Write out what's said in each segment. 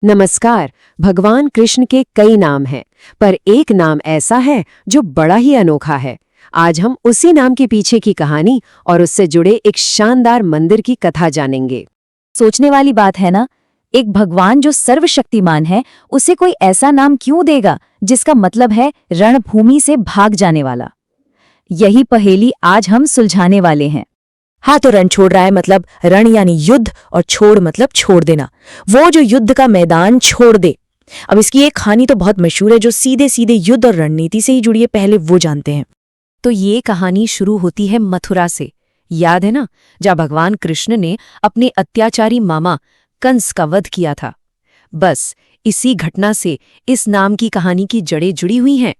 नमस्कार। भगवान कृष्ण के कई नाम हैं, पर एक नाम ऐसा है जो बड़ा ही अनोखा है। आज हम उसी नाम के पीछे की कहानी और उससे जुड़े एक शानदार मंदिर की कथा जानेंगे। सोचने वाली बात है ना, एक भगवान जो सर्वशक्तिमान है उसे कोई ऐसा नाम क्यों देगा जिसका मतलब है रणभूमि से भाग जाने वाला। यही पहेली आज हम सुलझाने वाले हैं। हाँ, तो रण छोड़ रहा है मतलब रण यानी युद्ध, और छोड़ मतलब छोड़ देना, वो जो युद्ध का मैदान छोड़ दे। अब इसकी एक कहानी तो बहुत मशहूर है जो सीधे सीधे युद्ध और रणनीति से ही जुड़ी है, पहले वो जानते हैं। तो ये कहानी शुरू होती है मथुरा से। याद है ना, जहाँ भगवान कृष्ण ने अपने अत्याचारी मामा कंस का वध किया था। बस इसी घटना से इस नाम की कहानी की जड़ें जुड़ी हुई हैं।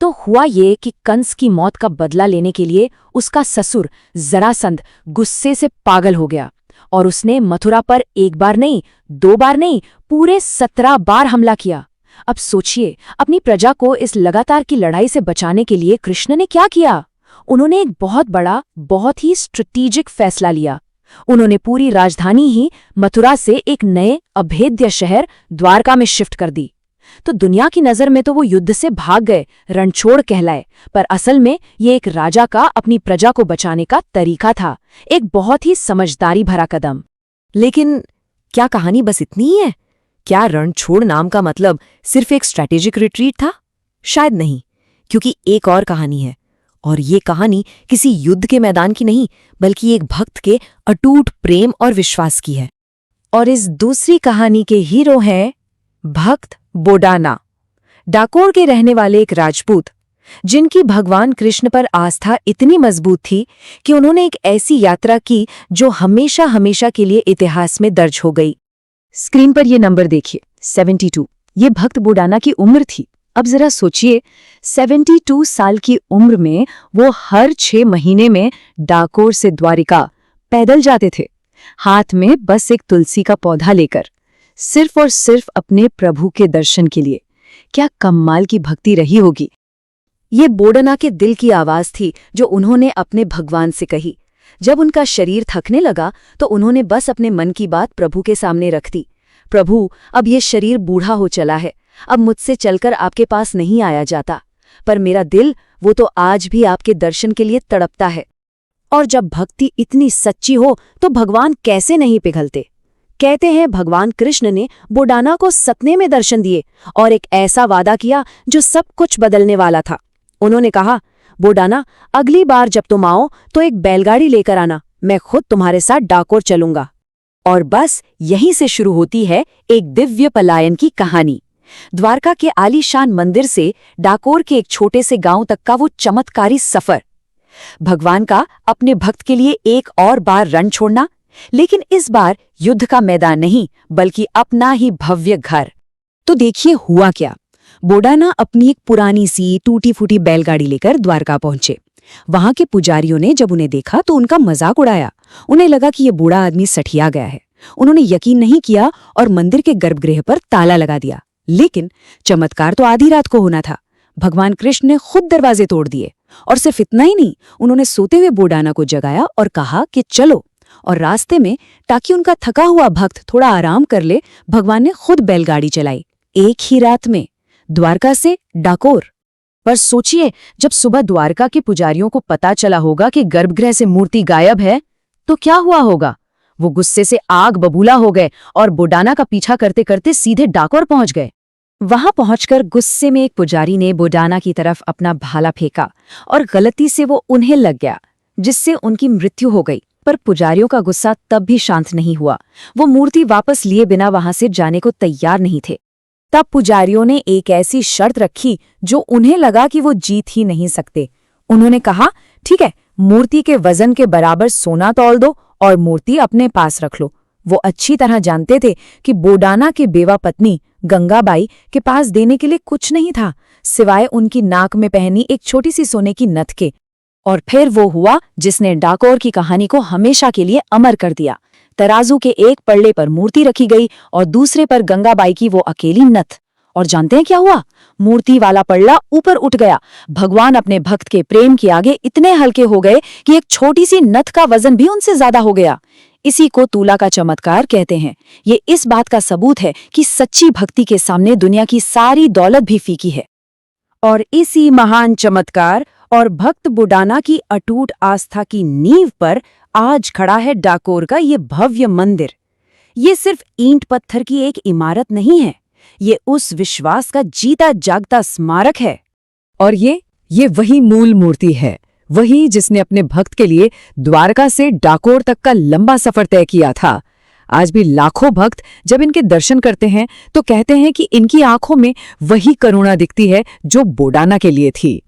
तो हुआ ये कि कंस की मौत का बदला लेने के लिए उसका ससुर जरासंध गुस्से से पागल हो गया और उसने मथुरा पर एक बार नहीं, 2 बार नहीं, पूरे 17 बार हमला किया। अब सोचिए, अपनी प्रजा को इस लगातार की लड़ाई से बचाने के लिए कृष्ण ने क्या किया। उन्होंने एक बहुत बड़ा, बहुत ही स्ट्रेटेजिक फैसला लिया। उन्होंने पूरी राजधानी ही मथुरा से एक नए अभेद्य शहर द्वारका में शिफ्ट कर दी। तो दुनिया की नजर में तो वो युद्ध से भाग गए, रणछोड़ कहलाए, पर असल में ये एक राजा का अपनी प्रजा को बचाने का तरीका था, एक बहुत ही समझदारी भरा कदम। लेकिन क्या कहानी बस इतनी ही है? क्या रणछोड़ नाम का मतलब सिर्फ एक स्ट्रैटेजिक रिट्रीट था? शायद नहीं, क्योंकि एक और कहानी है, और ये कहानी किसी युद्ध के मैदान की नहीं, बल्कि एक भक्त के अटूट प्रेम और विश्वास की है। और इस दूसरी कहानी के हीरो हैं भक्त बोडाना, डाकोर के रहने वाले एक राजपूत, जिनकी भगवान कृष्ण पर आस्था इतनी मजबूत थी कि उन्होंने एक ऐसी यात्रा की जो हमेशा हमेशा के लिए इतिहास में दर्ज हो गई। स्क्रीन पर ये नंबर देखिए, 72। ये भक्त बोडाना की उम्र थी। अब जरा सोचिए, 72 साल की उम्र में वो हर 6 महीने में डाकोर से द्वारिका पैदल जाते थे, हाथ में बस एक तुलसी का पौधा लेकर, सिर्फ और सिर्फ अपने प्रभु के दर्शन के लिए। क्या कमाल की भक्ति रही होगी। ये बोडाना के दिल की आवाज थी जो उन्होंने अपने भगवान से कही। जब उनका शरीर थकने लगा तो उन्होंने बस अपने मन की बात प्रभु के सामने रख दी। प्रभु, अब ये शरीर बूढ़ा हो चला है, अब मुझसे चलकर आपके पास नहीं आया जाता, पर मेरा दिल वो तो आज भी आपके दर्शन के लिए तड़पता है। और जब भक्ति इतनी सच्ची हो तो भगवान कैसे नहीं पिघलते। कहते हैं भगवान कृष्ण ने बोडाना को सपने में दर्शन दिए और एक ऐसा वादा किया जो सब कुछ बदलने वाला था। उन्होंने कहा, बोडाना, अगली बार जब तुम आओ तो एक बैलगाड़ी लेकर आना, मैं खुद तुम्हारे साथ डाकोर चलूंगा। और बस यहीं से शुरू होती है एक दिव्य पलायन की कहानी। द्वारका के आलीशान मंदिर से डाकोर के एक छोटे से गांव तक का वो चमत्कारी सफर। भगवान का अपने भक्त के लिए एक और बार रण छोड़ना, लेकिन इस बार युद्ध का मैदान नहीं, बल्कि अपना ही भव्य घर। तो देखिए हुआ क्या। बोडाना अपनी एक पुरानी सी टूटी फूटी बैलगाड़ी लेकर द्वारका पहुंचे। वहां के पुजारियों ने जब उन्हें देखा तो उनका मजाक उड़ाया। उन्हें लगा कि ये बूढ़ा आदमी सठिया गया है। उन्होंने यकीन नहीं किया और मंदिर के गर्भगृह पर ताला लगा दिया। लेकिन चमत्कार तो आधी रात को होना था। भगवान कृष्ण ने खुद दरवाजे तोड़ दिए, और सिर्फ इतना ही नहीं, उन्होंने सोते हुए बोडाना को जगाया और कहा कि चलो। और रास्ते में, ताकि उनका थका हुआ भक्त थोड़ा आराम कर ले, भगवान ने खुद बैलगाड़ी चलाई, एक ही रात में, द्वारका से डाकोर। पर सोचिए, जब सुबह द्वारका के पुजारियों को पता चला होगा कि गर्भगृह से मूर्ति गायब है, तो क्या हुआ होगा। वो गुस्से से आग बबूला हो गए और बोडाना का पीछा करते करते सीधे डाकोर पहुंच गए। वहां पहुंचकर गुस्से में एक पुजारी ने बोडाना की तरफ अपना भाला फेंका और गलती से वो उन्हें लग गया, जिससे उनकी मृत्यु हो गई। पर पुजारियों का गुस्सा तब भी शांत नहीं हुआ। वो मूर्ति वापस लिए बिना वहां से जाने को तैयार नहीं थे। तब पुजारियों ने एक ऐसी शर्त रखी जो उन्हें लगा कि वो जीत ही नहीं सकते। उन्होंने कहा, ठीक है, मूर्ति के वजन के बराबर सोना तौल दो और मूर्ति अपने पास रख लो। वो अच्छी तरह जानते थे कि बोडाना की बेवा पत्नी गंगाबाई के पास देने के लिए कुछ नहीं था, सिवाय उनकी नाक में पहनी एक छोटी सी सोने की नथ के। और फिर वो हुआ जिसने डाकोर की कहानी को हमेशा के लिए अमर कर दिया। तराजू के एक पल्ले पर मूर्ति रखी गई और दूसरे पर गंगाबाई की वो अकेली नथ। और जानते हैं क्या हुआ? मूर्ति वाला पल्ला ऊपर उठ गया। भगवान अपने भक्त के प्रेम के आगे इतने हल्के हो गए कि एक छोटी सी नथ का वजन भी उनसे ज्यादा हो गया। इसी को तूला का चमत्कार कहते हैं। ये इस बात का सबूत है कि सच्ची भक्ति के सामने दुनिया की सारी दौलत भी फीकी है। और इसी महान चमत्कार और भक्त बुडाना की अटूट आस्था की नींव पर आज खड़ा है डाकोर का ये भव्य मंदिर। ये सिर्फ ईंट पत्थर की एक इमारत नहीं है, ये उस विश्वास का जीता जागता स्मारक है। और ये वही मूल मूर्ति है, वही जिसने अपने भक्त के लिए द्वारका से डाकोर तक का लंबा सफर तय किया था। आज भी लाखों भक्त जब इनके दर्शन करते हैं तो कहते हैं कि इनकी आंखों में वही करुणा दिखती है जो बोडाना के लिए थी।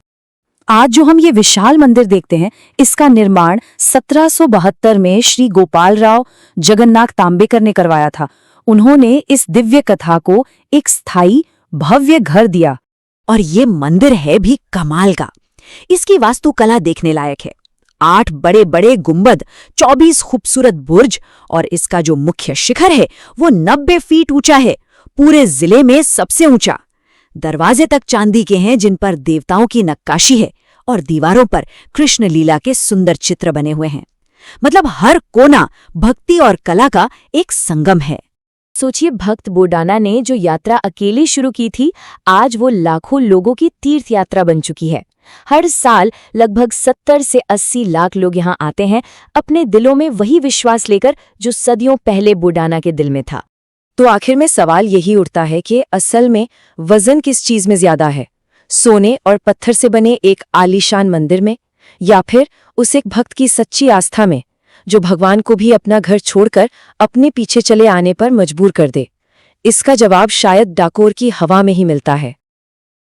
आज जो हम ये विशाल मंदिर देखते हैं, इसका निर्माण 1772 में श्री गोपालराव जगन्नाथ तांबेकर ने करवाया था। उन्होंने इस दिव्य कथा को एक स्थायी भव्य घर दिया। और ये मंदिर है भी कमाल का। इसकी वास्तुकला देखने लायक है। 8 बड़े बड़े गुंबद, 24 खूबसूरत बुर्ज और इसका जो मुख्य शिखर है वो 90 फीट ऊंचा है, पूरे जिले में सबसे ऊंचा। दरवाजे तक चांदी के हैं जिन पर देवताओं की नक्काशी है और दीवारों पर कृष्ण लीला के सुंदर चित्र बने हुए हैं। मतलब हर कोना भक्ति और कला का एक संगम है। सोचिए, भक्त बोडाना ने जो यात्रा अकेले शुरू की थी, आज वो लाखों लोगों की तीर्थ यात्रा बन चुकी है। हर साल लगभग 70 से 80 लाख लोग यहाँ आते हैं, अपने दिलों में वही विश्वास लेकर जो सदियों पहले बोडाना के दिल में था। तो आखिर में सवाल यही उठता है कि असल में वजन किस चीज में ज्यादा है, सोने और पत्थर से बने एक आलीशान मंदिर में, या फिर उस एक भक्त की सच्ची आस्था में जो भगवान को भी अपना घर छोड़कर अपने पीछे चले आने पर मजबूर कर दे? इसका जवाब शायद डाकोर की हवा में ही मिलता है।